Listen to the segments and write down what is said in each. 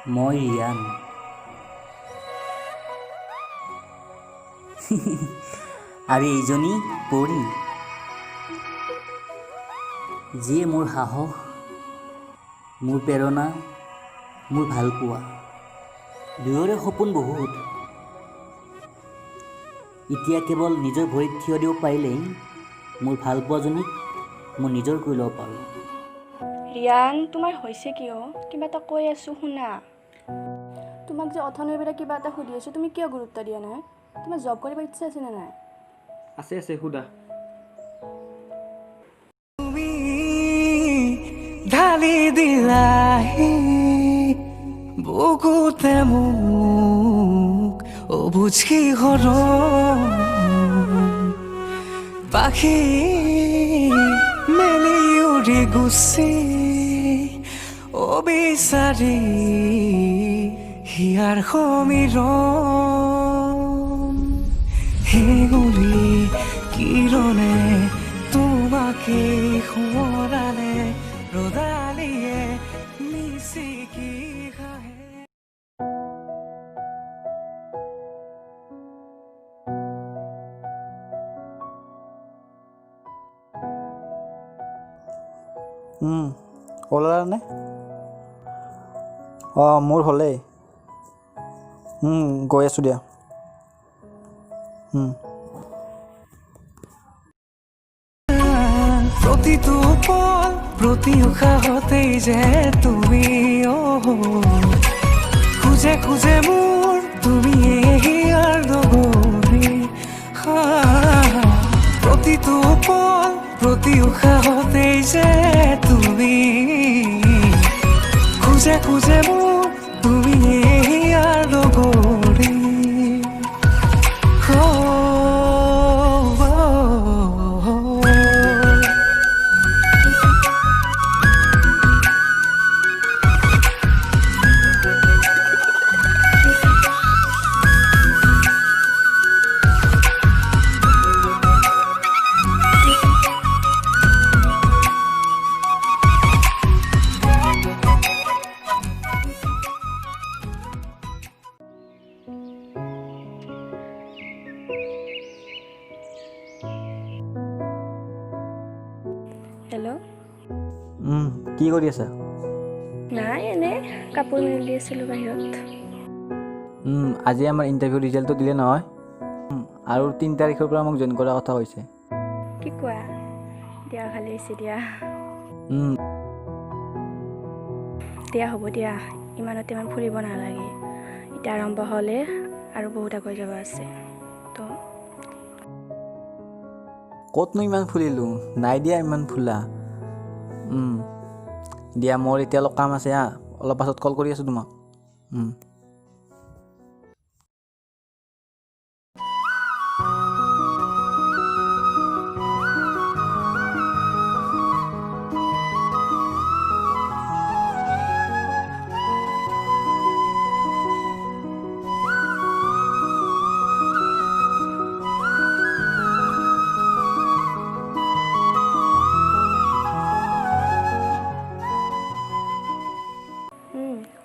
মই ৰিয়ান। আৰু এইজনী পৰী, যিয়ে মোৰ সাহস, মোৰ প্ৰেৰণা, মোৰ ভালপোৱা। দুয়োৰে সপোন বহুত। এতিয়া কেৱল নিজৰ ভৰিত থিয় দিব পাৰিলেই মোৰ ভালপোৱাজনীক মই নিজৰ কৰি ল'ব পাৰোঁ। ৰিয়ান, তোমাৰ হৈছে কিয়? কিবা এটা কৈ আছোঁ শুনা। তোমাক যে অথনিৰ পৰা কিবা এটা সুধি আছোঁ, তুমি কিয় গুৰুত্ব দিয়া নাই? তোমাৰ জব কৰিব ইচ্ছা আছেনে নাই? আছে সুধা। তুমি ঢালি দিলাহি বুকুতে মোক অবুজ কিহৰ পাখি মেলি উৰি গুচি অবিচাৰি হিয়াৰ সমীৰণ হেঙুলি কিৰণে তোমাকে সোঁৱৰালে ৰ'দালিয়ে মিচিকি হাঁহে। ওলালানে? মোৰ হ'লেই। গৈ আছোঁ দিয়া। প্ৰতিটো পল প্ৰতি উশাহতেই যে তুমি খোজে খোজে মোৰ তুমি হিয়াৰ লগৰী প্ৰতিটো পল প্ৰতি উশাহতেই যে তুমি খোজে খোজে মোৰ তুমি হিয়াৰ লগৰী হেল্ল'? কি কৰি আছা? নাই, এনেই কাপোৰ মেলি আছিলোঁ বাহিৰত। আজি আমাৰ ইণ্টাৰভিউ ৰিজাল্টটো দিলে নহয়। আৰু 3 তাৰিখৰ পৰা মোক জইন কৰাৰ কথা কৈছে। কি কোৱা? দিয়া, ভালে হৈছে দিয়া। দিয়া হ'ব দিয়া, ইমান ফুৰিব নালাগে। এতিয়া আৰম্ভ হ'লে আৰু বহুত আগুৱাই যাব আছে। তো ক'তনো ইমান ফুলিলোঁ? নাই দিয়া ইমান ফুলা। দিয়া, মোৰ এতিয়া অলপ কাম আছে হা, অলপ পাছত কল কৰি আছোঁ তোমাক।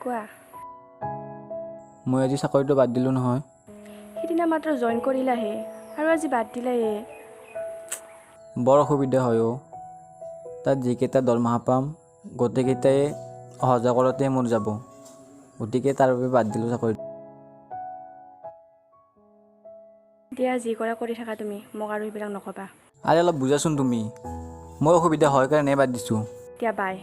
কোৱা। মই আজি চাকৰিটো বাদ দিলোঁ নহয়। সিদিনা মাত্ৰ জইন কৰিলাহে আৰু আজি বাদ দিলাহে। বৰ অসুবিধা হয় অ'। তাত যিকেইটা দৰমহা পাম গোটেইকেইটাই অহা যোৱা কৰোঁতে মোৰ যাব, গতিকে তাৰ বাবে বাদ দিলোঁ চাকৰিটো। দিয়া, যি কৰা কৰি থাকা তুমি, মোক আৰু এইবিলাক নক'বা। আৰে অলপ বুজাচোন তুমি, মোৰ অসুবিধা হয় কাৰণে বাদ দিছোঁ। দিয়া, বাই।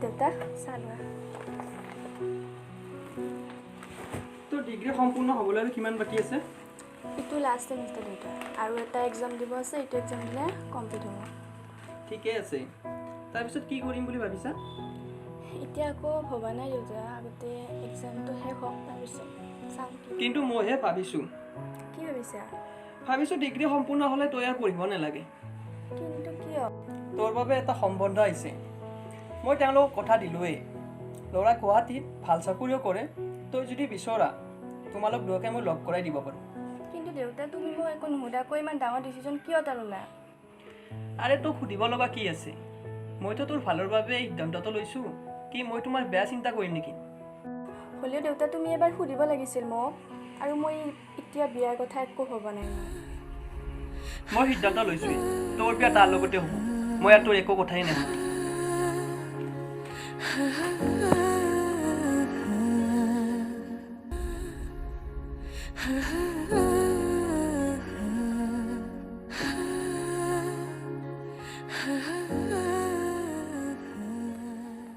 দেউতা, চাহ লোৱা। তোৰ ডিগ্ৰী সম্পূৰ্ণ হ'বলৈ আৰু কিমান বাকী আছে? এইটো লাষ্ট ছেমিষ্টাৰ দেউতা, আৰু এটা এক্সাম দিব আছে, এইটো এক্সাম দিলে কমপ্লিট হ'ব। ঠিকেই আছে। তাৰপিছত কি কৰিম বুলি ভাবিছা? এতিয়া আকৌ ভবা নাই দেউতা, আগতে এক্সামটো শেষ হওক, তাৰপিছত চাম। কিন্তু মইহে ভাবিছোঁ কি ভাবিছা? ডিগ্ৰী সম্পূৰ্ণ হ'লে তই আৰু পঢ়িব নালাগে। কিন্তু কিয়? তোৰ বাবে এটা সম্বন্ধ আহিছে। মই তেওঁলোকক কথা দিলোঁৱেই, ল'ৰা গুৱাহাটীত ভাল চাকৰিও কৰে। তই যদি বিচৰা তোমালোক দুয়োকে মই লগ কৰাই দিব পাৰোঁ। কিন্তু দেউতা, তুমি মোক একো নুসুধাকৈ ইমান ডাঙৰ ডিচিজন কিয় ল'লা? আৰে তোক সুধিব লগা কি আছে? মইতো তোৰ ভালৰ বাবে এই সিদ্ধান্তটো লৈছোঁ। কি মই তোমাৰ বেয়া চিন্তা কৰিম নেকি? হ'লেও দেউতা, তুমি এবাৰ সুধিব লাগিছিল মোক। আৰু মই এতিয়া বিয়াৰ কথা একো ভবা নাই। মই সিদ্ধান্ত লৈছোঁৱেই, তোৰ বিয়া তাৰ লগতে হ'ব। মই আৰু তোৰ একো কথাই নাভাবোঁ।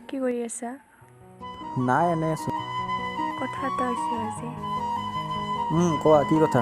কি কৰি আছা? নাই এনেই আছোঁ। কথা এটা হৈছে আজি। কোৱা কি কথা?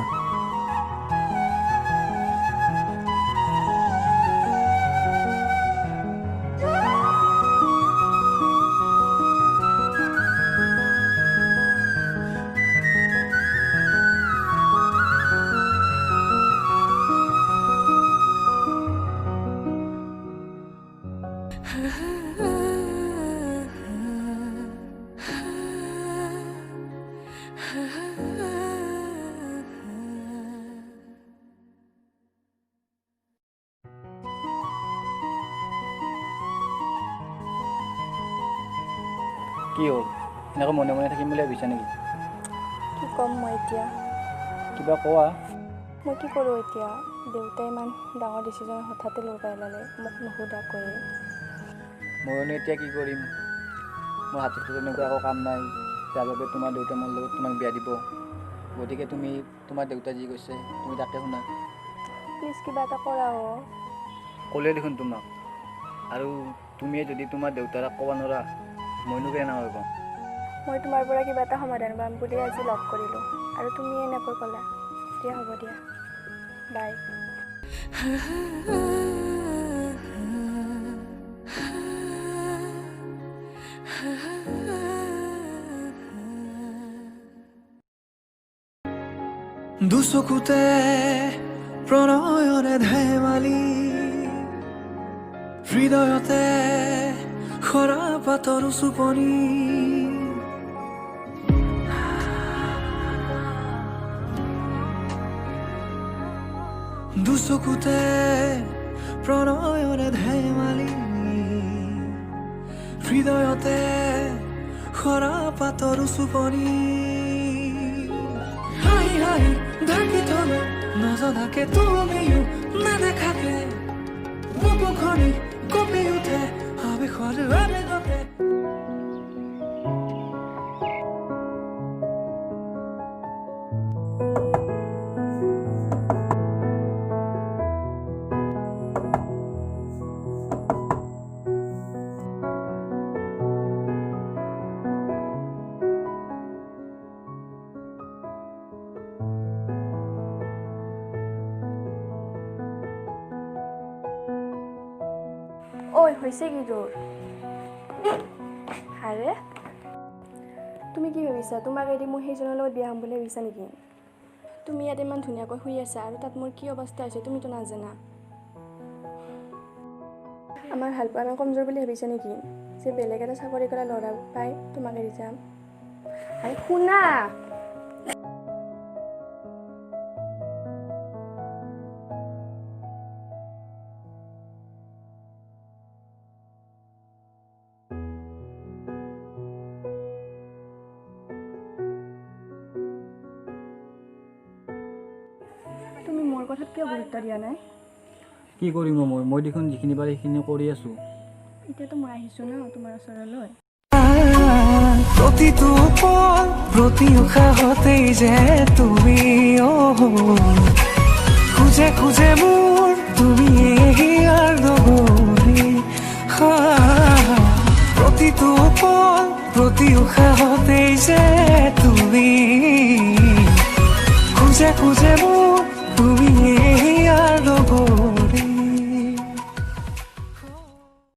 কি হ'ল? এনেকৈ মনে মনে থাকিম বুলি ভাবিছা নেকি? কি ক'ম মই এতিয়া? কিবা কোৱা। মই কি কৰোঁ এতিয়া? দেউতাই ইমান ডাঙৰ ডিচিজন হঠাতে লৈ পেলালে, মোক নুসুধাকৈ। মইনো এতিয়া কি কৰিম? মোৰ হাতত তেনেকুৱা একো কাম নাই যাৰ বাবে তোমাৰ দেউতাই মোৰ লগত তোমাক বিয়া দিব। গতিকে তুমি তোমাৰ দেউতাই যি কৈছে তুমি তাকে শুনা। প্লিজ কিবা এটা কৰা অ'। ক'লে দেখোন তোমাক। আৰু তুমিয়ে যদি তোমাৰ দেউতাক ক'ব নোৱাৰা মইনো কেনেকৈ ক'ম? মই তোমাৰ পৰা কিবা এটা সমাধান পাম বুলি আজি লগ কৰিলোঁ, আৰু তুমি এনেকৈ ক'লা। দিয়া, হ'ব দিয়া, বাই। দুচকুতে প্ৰণয়ৰে ধেমালি, হৃদয়তে খৰা পাতৰ চুপনি। দুচকুতে প্ৰণয়ৰে ধেমালি, হৃদয়তে খৰা পাতৰ চুপনি। হাই হাই ঢাকি থলো নজনাকে তুমিও নেদেখাকে, বুকুখনি কঁপি উঠে আবেশৰ আবেগতে। ঐ, হৈছে কি তোৰ? আৰে তুমি কি ভাবিছা? তোমাক এদি মই সেইজনৰ লগত বিয়া হ'ম বুলি ভাবিছা নেকি? তুমি ইয়াত ইমান ধুনীয়াকৈ শুই আছা, আৰু তাত মোৰ কি অৱস্থা হৈছে তুমিতো নাজানা। আমাৰ ভাল পোৱা আমি কমজোৰ বুলি ভাবিছা নেকি? যে বেলেগ এটা চাকৰি কৰা ল'ৰা পাই তোমাক এৰি যাম? আৰে শুনা। তুমি মোৰ কথাত কিয় গুৰুত্ব দিয়া নাই? কি কৰিম মই দেখোন যিখিনি পাৰে সেইখিনি কৰি আছোঁ। এতিয়াতো মই আহিছোঁ ন তোমাৰ ওচৰলৈ। প্ৰতিটো পল প্ৰতি উশাহতেই যে তুমি খুজে খুজে মোৰ তুমি হিয়াৰ লগৰী। প্ৰতিটো পল প্ৰতি উশাহতেই যে তুমি খুজে খুজে মোৰ